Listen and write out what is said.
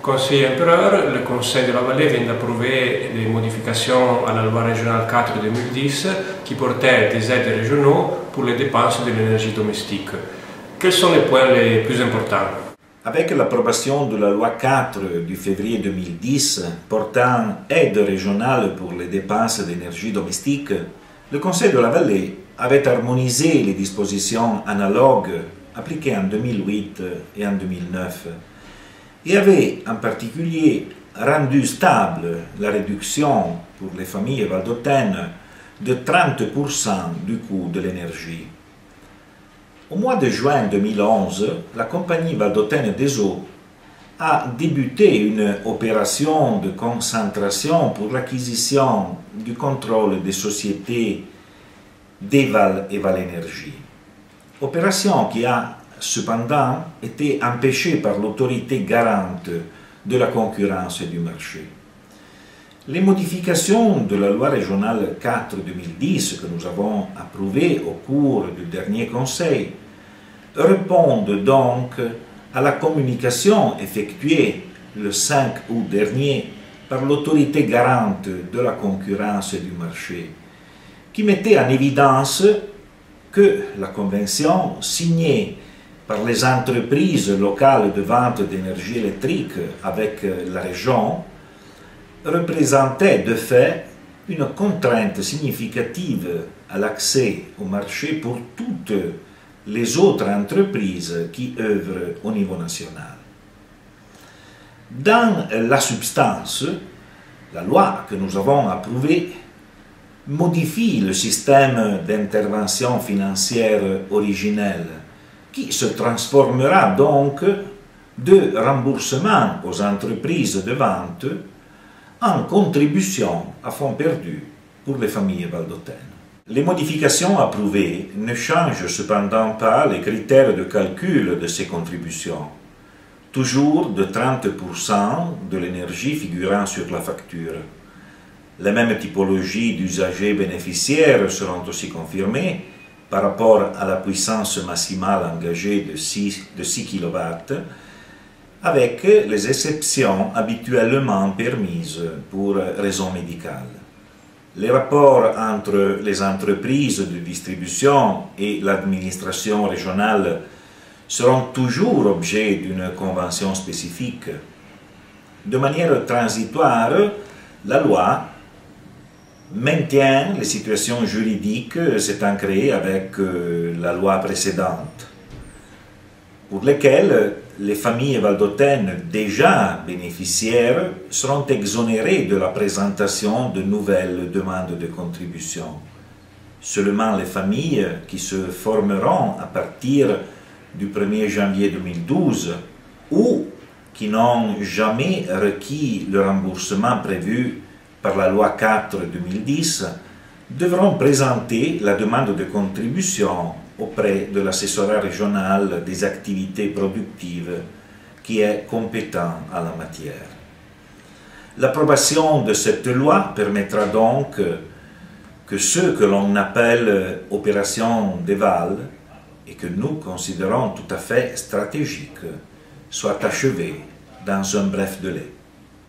Conseiller empereur, le Conseil de la Vallée vient d'approuver des modifications à la loi régionale 4 2010 qui portait des aides régionaux pour les dépenses de l'énergie domestique. Quels sont les points les plus importants? Avec l'approbation de la loi 4 du février 2010 portant aide régionale pour les dépenses d'énergie domestique, le Conseil de la Vallée avait harmonisé les dispositions analogues appliquées en 2008 et en 2009 et avait en particulier rendu stable la réduction pour les familles valdôtaines de 30% du coût de l'énergie. Au mois de juin 2011, la compagnie valdôtaine des eaux a débuté une opération de concentration pour l'acquisition du contrôle des sociétés d'Eval et Val Énergie. Opération qui a cependant été empêchée par l'autorité garante de la concurrence et du marché. Les modifications de la loi régionale 4-2010 que nous avons approuvées au cours du dernier Conseil répondent donc à la communication effectuée le 5 août dernier par l'autorité garante de la concurrence et du marché, qui mettait en évidence que la convention signée par les entreprises locales de vente d'énergie électrique avec la région représentait de fait une contrainte significative à l'accès au marché pour toutes les autres entreprises qui œuvrent au niveau national. Dans la substance, la loi que nous avons approuvée modifie le système d'intervention financière originel qui se transformera donc de remboursement aux entreprises de vente en contribution à fonds perdu pour les familles valdôtaines. Les modifications approuvées ne changent cependant pas les critères de calcul de ces contributions, toujours de 30% de l'énergie figurant sur la facture. Les mêmes typologies d'usagers bénéficiaires seront aussi confirmées par rapport à la puissance maximale engagée de 6 kW, avec les exceptions habituellement permises pour raisons médicales. Les rapports entre les entreprises de distribution et l'administration régionale seront toujours objet d'une convention spécifique. De manière transitoire, la loi maintient les situations juridiques s'étant créées avec la loi précédente, pour lesquelles les familles valdôtaines déjà bénéficiaires seront exonérées de la présentation de nouvelles demandes de contribution. Seulement les familles qui se formeront à partir du 1er janvier 2012 ou qui n'ont jamais requis le remboursement prévu par la loi 4-2010 devront présenter la demande de contribution auprès de l'assessorat régional des activités productives qui est compétent à la matière. L'approbation de cette loi permettra donc que ce que l'on appelle opération d'Eval et que nous considérons tout à fait stratégique soit achevé dans un bref délai.